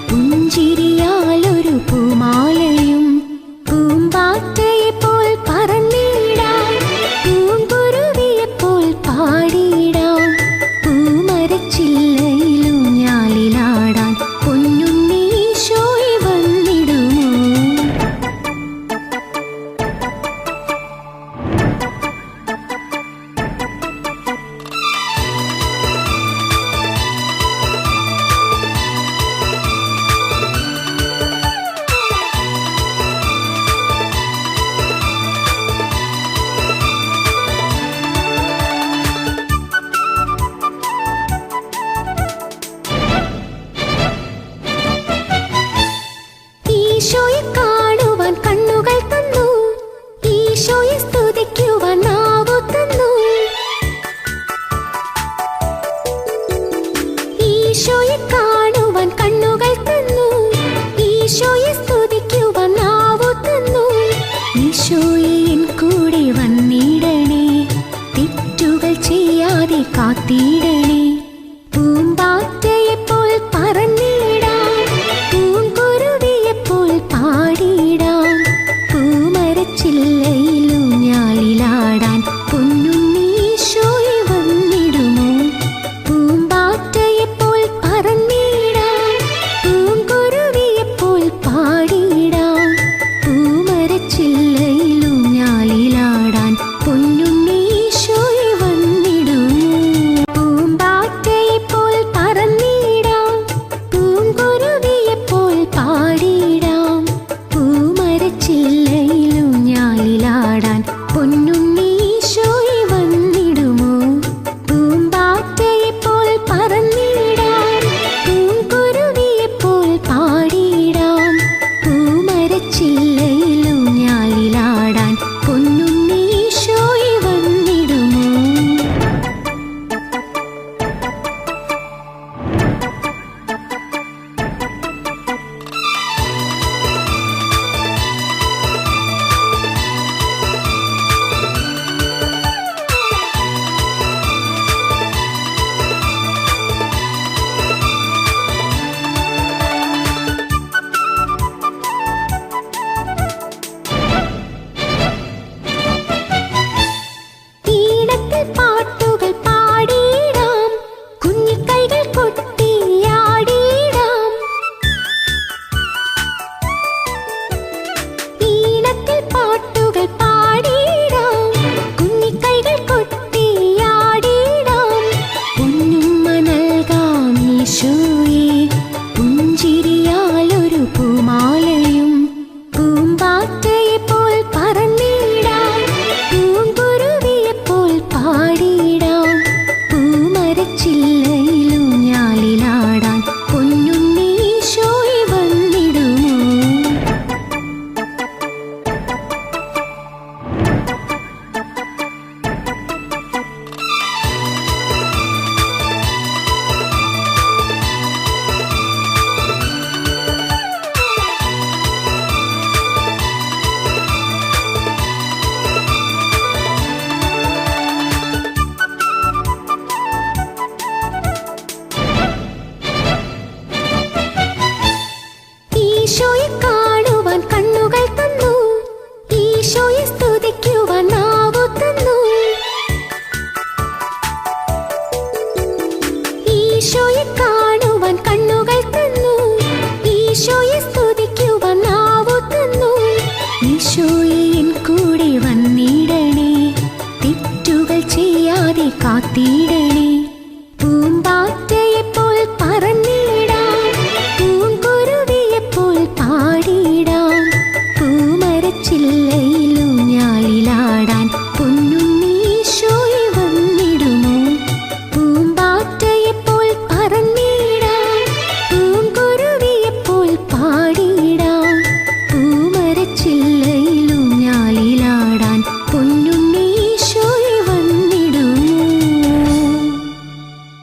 പുഞ്ചിരിയാലൊരു പൂമാലയും പൂമ്പാറ്റയെപ്പോൽ പറന്നിടാം പൂങ്കുരുവിയെപ്പോൽ പാടിയിടാം പൂമരച്ചില്ലയിലൂഞ്ഞാലിലാടാൻ പൊന്നുണ്ണീശോയെ വന്നിടുമോ. ഈശോയെ കാണുവാൻ കണ്ണുകൾ തന്നു, ഈശോയെ സ്തുതിക്കുവാൻ നാവു തന്നു. ഈശോയെ കാണുവാൻ കണ്ണുകൾ തന്നു, ഈശോയെ സ്തുതിക്കുവാൻ നാവു തന്നു. ഈശോയെ എൻ കൂടെ വന്നിടണേ, തെറ്റുകൾ ചെയ്യാതെ കാത്തിടണേ. പൂമ്പാറ്റയെപ്പോൽ പറന്നിടാം പൂങ്കുരുവിയെപ്പോൽ പാടിയിടാം പൂമരച്ചില്ലയിലൂഞ്ഞാലിലാടാൻ പൊന്നുണ്ണീശോയെ വന്നിടുമോ. പൂമ്പാറ്റയെപ്പോൽ പറന്നിടാം പൂങ്കുരുവിയെപ്പോൽ പാടിയിടാം പൂമരച്ചില്ലയിലൂഞ്ഞാലിലാടാൻ പൊന്നുണ്ണീശോയെ വന്നിടുമോ. പൂമ്പാറ്റയെപ്പോൽ പറന്നിടാം പൂങ്കുരുവിയെപ്പോൽ പാടിയിടാം പൂമരച്ചില്ലയിലൂഞ്ഞാലിലാടാൻ പൊന്നുണ്ണീശോയെ വന്നിടുമോ. പൂമ്പാറ്റയെപ്പോൽ പറന്നിടാം പൂങ്കുരുവിയെപ്പോൽ പാടിയിടാം പൂമരച്ചില്ലയിലൂഞ്ഞാലിലാടാൻ പൊന്നുണ്ണീശോയെ വന്നിടുമോ. ഈണത്തിൽ പാട്ടുകൾ പാടിയിടാം കുഞ്ഞിക്കൈകൾ കൊട്ടിയാടിയിടാം. ഈണത്തിൽ പാട്ടുകൾ പാടിയിടാം കുഞ്ഞിക്കൈകൾ കൊട്ടിയാടിയിടാം. പൊന്നുമ്മ നൽകാം ഈശോയെ, പുഞ്ചിരിയാലൊരു പൂമാലയും പൂമ്പാറ്റയെപ്പോൽ പറന്നിടാം പൂങ്കുരുവിയെപ്പോൽ പാടിയിടാം പൂമരച്ചില്ലയിലൂഞ്ഞാലിലാടാൻ പൊന്നുണ്ണീശോയെ വന്നിടുമോ. ഈശോയെ കാണുവാൻ കണ്ണുകൾ തന്നു, ഈശോയെ സ്തുതിക്കുവാൻ നാവു തന്നു. ഈശോയെ കാണുവാൻ കണ്ണുകൾ തന്നു, ഈശോയെ സ്തുതിക്കുവാൻ നാവു തന്നു. ഈശോയെ എൻ കൂടെ വന്നിടണേ, തെറ്റുകൾ ചെയ്യാതെ കാത്തിടണേ.